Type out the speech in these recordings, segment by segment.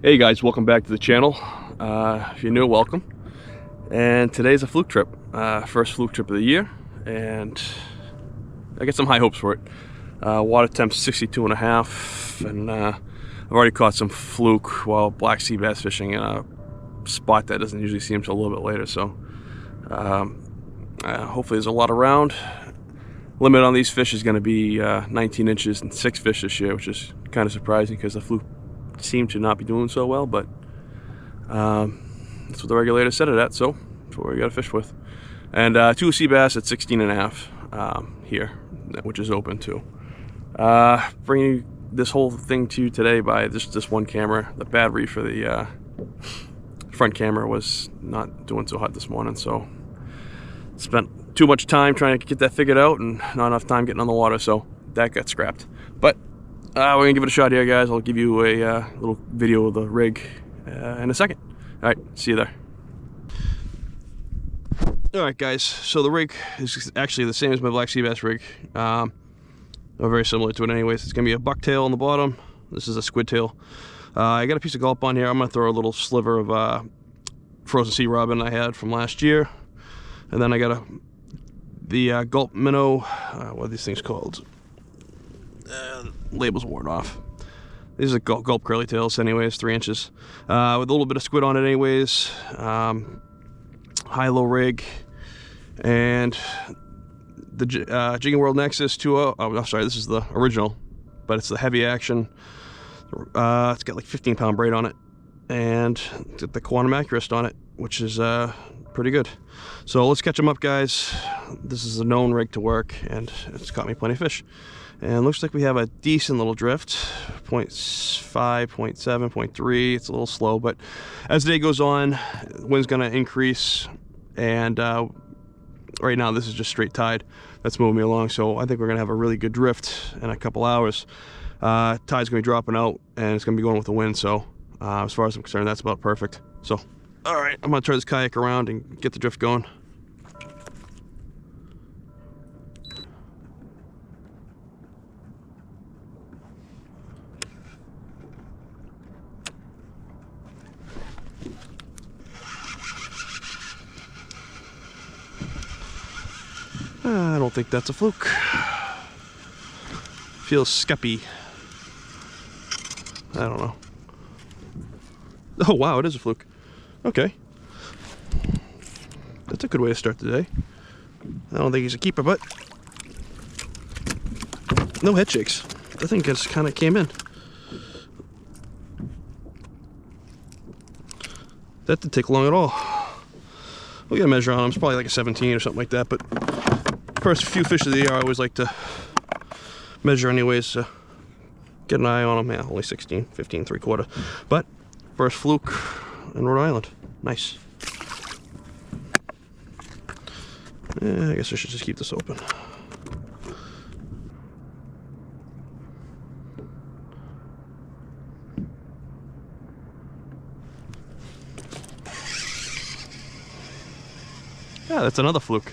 Hey guys, welcome back to the channel. If you're new, welcome. And today's a fluke trip, first fluke trip of the year, and I get some high hopes for it. Water temp 62.5, and I've already caught some fluke while black sea bass fishing in a spot that doesn't usually see them until a little bit later. So hopefully there's a lot around. Limit on these fish is going to be 19 inches and 6 fish this year, which is kind of surprising because the fluke seem to not be doing so well, but that's what the regulator set it at, so that's what we got to fish with. And 2 sea bass at 16.5 here, which is open too. Bringing this whole thing to you today by this one camera. The battery for the front camera was not doing so hot this morning, so spent too much time trying to get that figured out and not enough time getting on the water, so that got scrapped. But we're gonna give it a shot here, guys. I'll give you a little video of the rig in a second. All right, see you there. All right, guys, so the rig is actually the same as my black sea bass rig, or very similar to it anyways. It's gonna be a bucktail on the bottom. This is a squid tail. I got a piece of gulp on here. I'm gonna throw a little sliver of frozen sea robin I had from last year, and then I got the gulp minnow. What are these things called? Label's worn off. These are gulp curly tails anyways, 3 inches, with a little bit of squid on it anyways. High-low rig, and the Jigging World Nexus 2.0. Oh, I'm sorry, this is the original, but it's the heavy action. It's got like 15-pound braid on it, and it's got the quantum accurist on it, which is pretty good. So let's catch them up, guys. This is a known rig to work, and it's caught me plenty of fish. And looks like we have a decent little drift, 0.5, 0.7, 0.3. It's a little slow, but as the day goes on, the wind's going to increase. And right now, this is just straight tide that's moving me along. So I think we're going to have a really good drift in a couple hours. Tide's going to be dropping out, and it's going to be going with the wind. So as far as I'm concerned, that's about perfect. So, all right, I'm going to turn this kayak around and get the drift going. I don't think that's a fluke. Feels scuppy. I don't know. Oh wow, it is a fluke. Okay. That's a good way to start the day. I don't think he's a keeper, but no head shakes. I think it's kind of came in. That didn't take long at all. We'll get a measure on him. It's probably like a 17 or something like that, but first few fish of the year I always like to measure anyways, get an eye on them. Yeah, only 16, 15, 3/4. But first fluke in Rhode Island. Nice. Yeah, I guess I should just keep this open. Yeah, that's another fluke.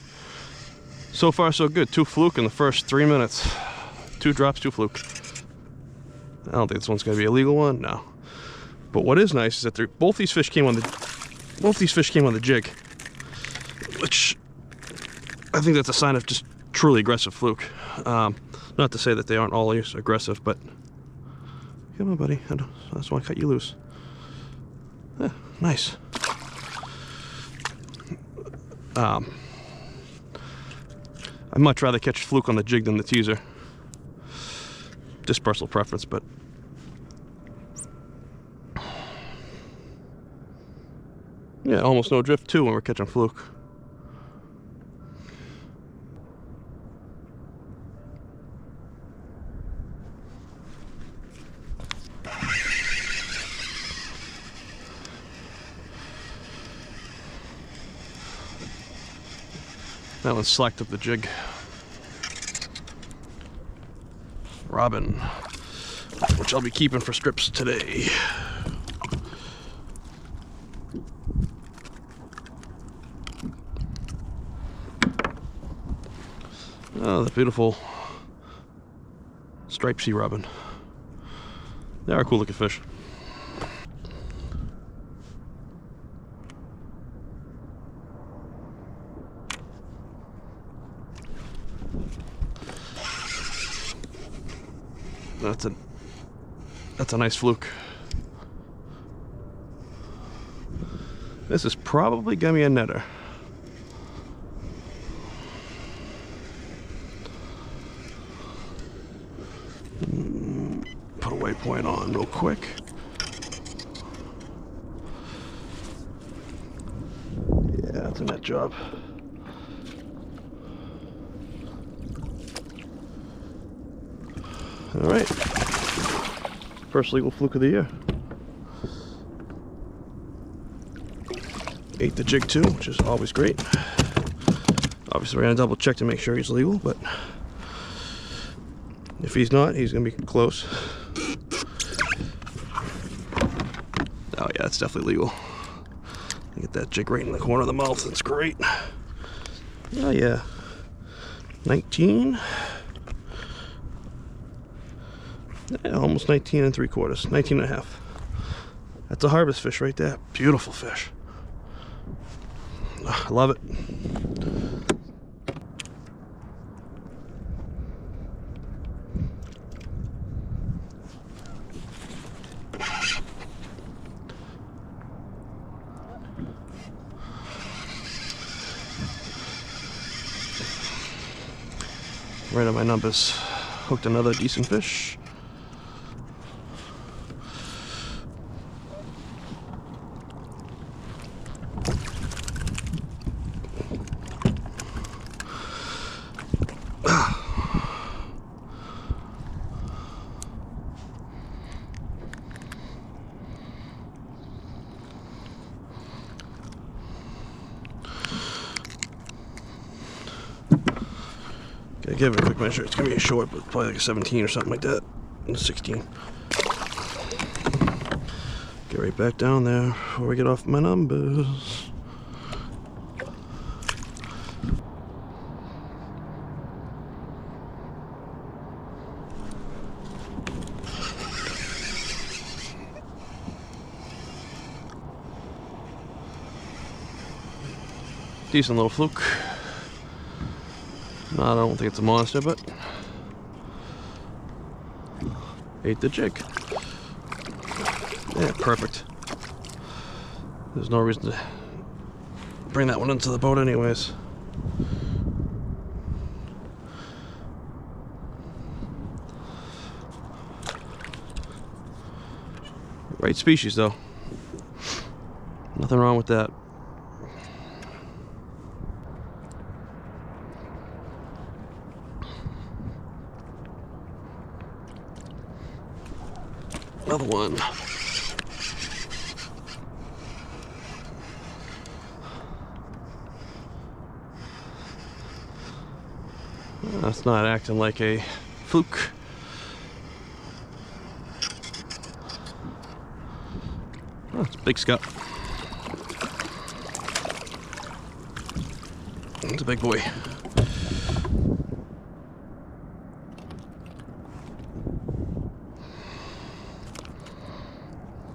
So far, so good. 2 fluke in the first 3 minutes. 2 drops, 2 fluke. I don't think this one's going to be a legal one. No. But what is nice is that both these fish came on the jig, which I think that's a sign of just truly aggressive fluke. Not to say that they aren't always aggressive, but come on, buddy. I just want to cut you loose. Yeah, nice. I'd much rather catch fluke on the jig than the teaser. Just personal preference, but yeah, almost no drift too when we're catching fluke. That one slacked up the jig. Robin, which I'll be keeping for strips today. Oh, the beautiful striped sea robin. They are cool looking fish. That's a nice fluke. This is probably gonna be a netter. Put a waypoint on real quick. Yeah, that's a net job. All right, first legal fluke of the year. Ate the jig too, which is always great. Obviously we're gonna double check to make sure he's legal, but if he's not, he's gonna be close. Oh yeah, it's definitely legal. Get that jig right in the corner of the mouth, that's great. Oh yeah, 19. Yeah, almost 19 3/4, 19 and a half. That's a harvest fish right there. Beautiful fish. I love it. Right on my numbers. Hooked another decent fish. Gotta give it a quick measure. It's gonna be a short, but probably like a 17 or something like that. And a 16. Get right back down there before we get off my numbers. Decent little fluke. No, I don't think it's a monster, but ate the jig. Yeah, perfect. There's no reason to bring that one into the boat anyways. Right species though. Nothing wrong with that. Another one. That's not acting like a fluke. Oh, it's a big scup. It's a big boy.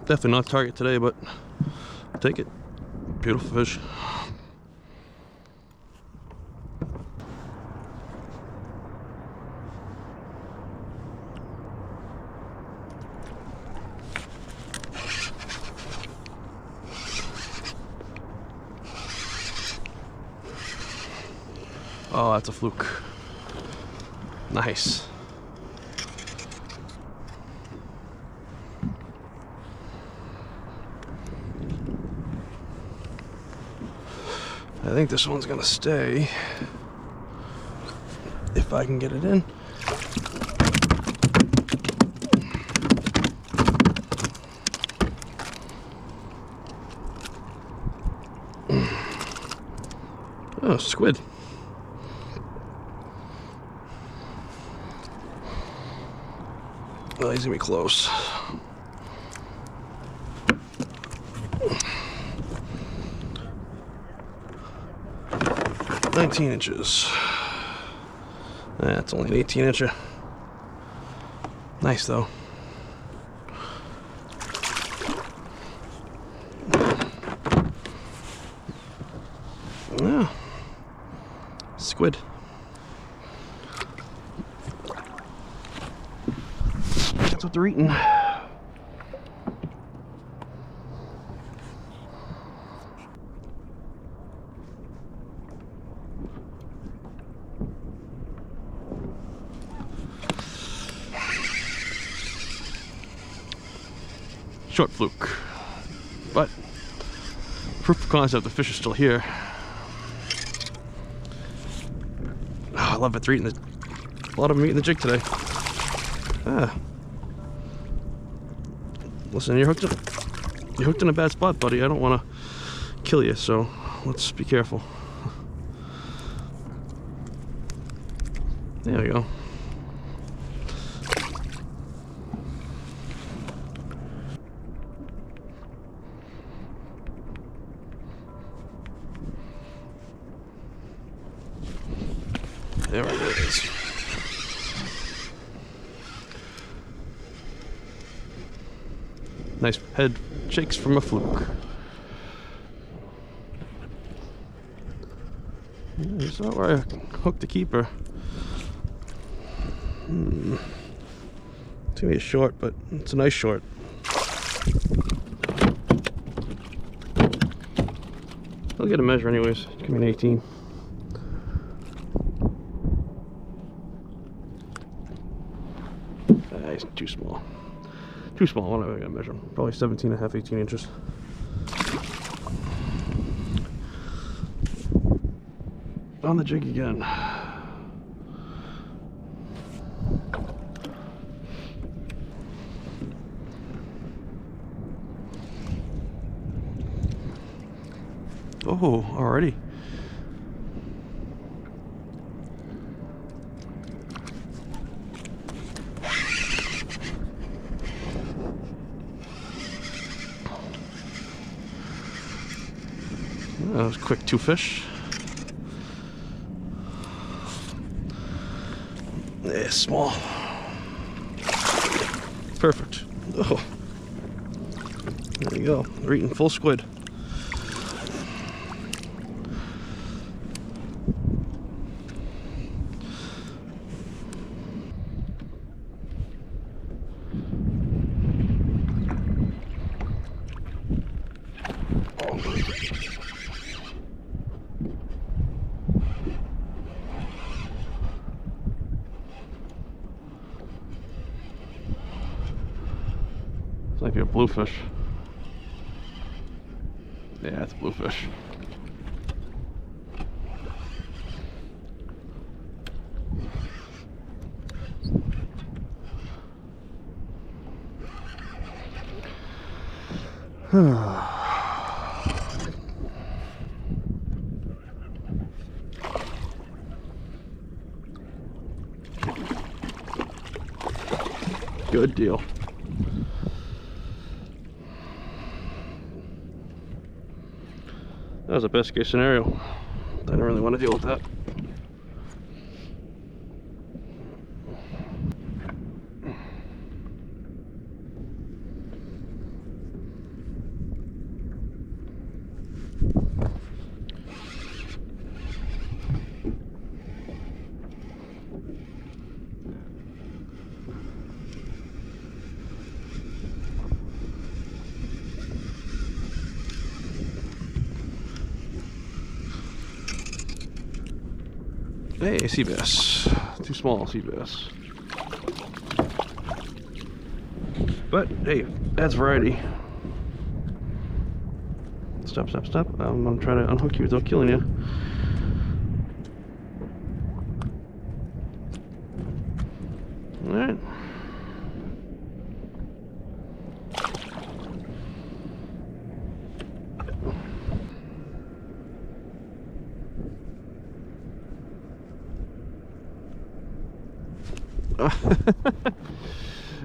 Definitely not target today, but I'll take it. Beautiful fish. Oh, that's a fluke. Nice. I think this one's gonna stay if I can get it in. Oh, squid. Oh, he's gonna be close. "19 inches. That's only an 18 incher. Nice though. Yeah. Squid. up the reeting. Short fluke, but proof of concept, the fish is still here. Oh, I love it. They're eating a lot of them eating the jig today. Ah. Listen, you're hooked in a bad spot, buddy. I don't want to kill you, so let's be careful. There we go. There it is. Nice head shakes from a fluke. Yeah, you saw where I hooked the keeper. To me, it's short, but it's a nice short. I'll get a measure anyways. Give me an 18. He's too small. Too small. What am I gonna measure? Probably 17 and a half, 18 inches. On the jig again. Oh, already. That was quick, 2 fish. Yeah, small. Perfect. Oh. There you go. We're eating full squid. It's like a bluefish. Yeah, it's a bluefish. Good deal. That was a best case scenario. I don't really want to deal with that. Hey, sea bass. Too small, sea bass. But hey, that's variety. Stop, stop, stop. I'm gonna try to unhook you without killing you. Alright.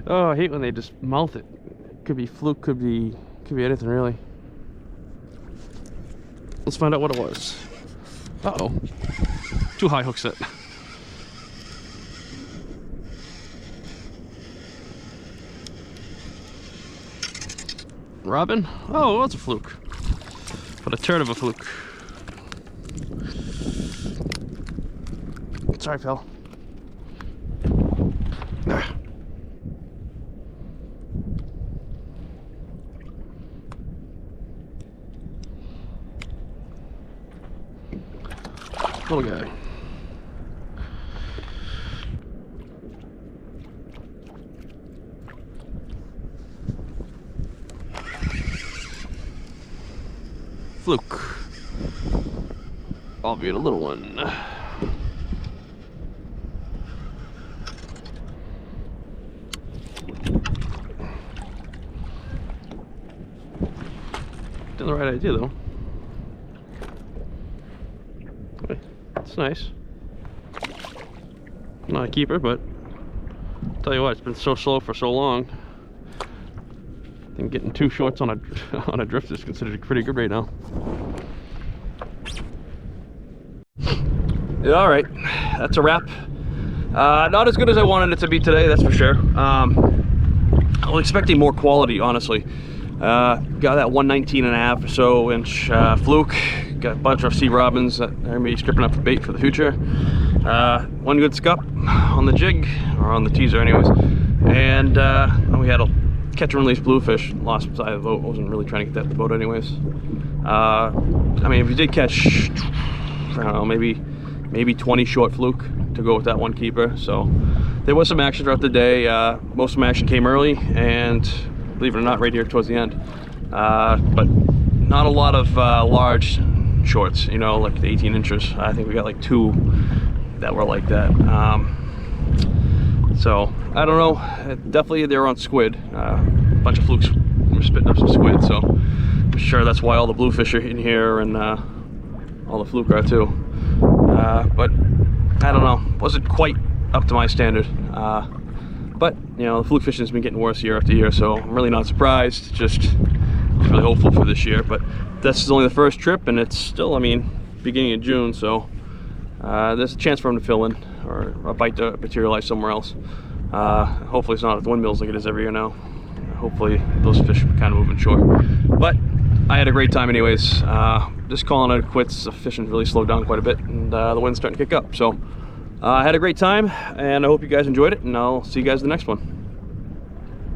Oh, I hate when they just mouth it. Could be fluke, could be anything really. Let's find out what it was. Uh-oh. Too high hook set. Robin? Oh, that's a fluke. But a turd of a fluke. Sorry, pal. little guy. Fluke. Albeit a little one. Did the right idea though. It's nice. Not a keeper, but I'll tell you what, it's been so slow for so long. I think getting 2 shorts on a drift is considered pretty good right now. Yeah, all right, that's a wrap. Not as good as I wanted it to be today, that's for sure. I was expecting more quality, honestly. Got that 119.5 or so inch Fluke. Got a bunch of sea robins that are maybe stripping up for bait for the future. One good scup on the jig, or on the teaser anyways. And we had a catch and release bluefish. Lost side of the boat. Wasn't really trying to get that to the boat anyways. I mean, if you did catch, I don't know, maybe 20 short Fluke to go with that one keeper. So there was some action throughout the day. Most of my action came early, and believe it or not, right here towards the end. But not a lot of large shorts, you know, like the 18 inches. I think we got like 2 that were like that. So I don't know. Definitely they were on squid. A bunch of Flukes were spitting up some squid, so I'm sure that's why all the bluefish are in here, and all the Fluke are too. But I don't know. Wasn't quite up to my standard. But you know, the fluke fishing has been getting worse year after year, so I'm really not surprised. Just really hopeful for this year. But this is only the first trip, and it's still, I mean, beginning of June, so there's a chance for him to fill in, or a bite to materialize somewhere else. Hopefully it's not at the windmills like it is every year now. Hopefully those fish kind of moving shore. But I had a great time anyways. Just calling it quits. The fishing really slowed down quite a bit, and the wind's starting to kick up. So I had a great time, and I hope you guys enjoyed it, and I'll see you guys in the next one.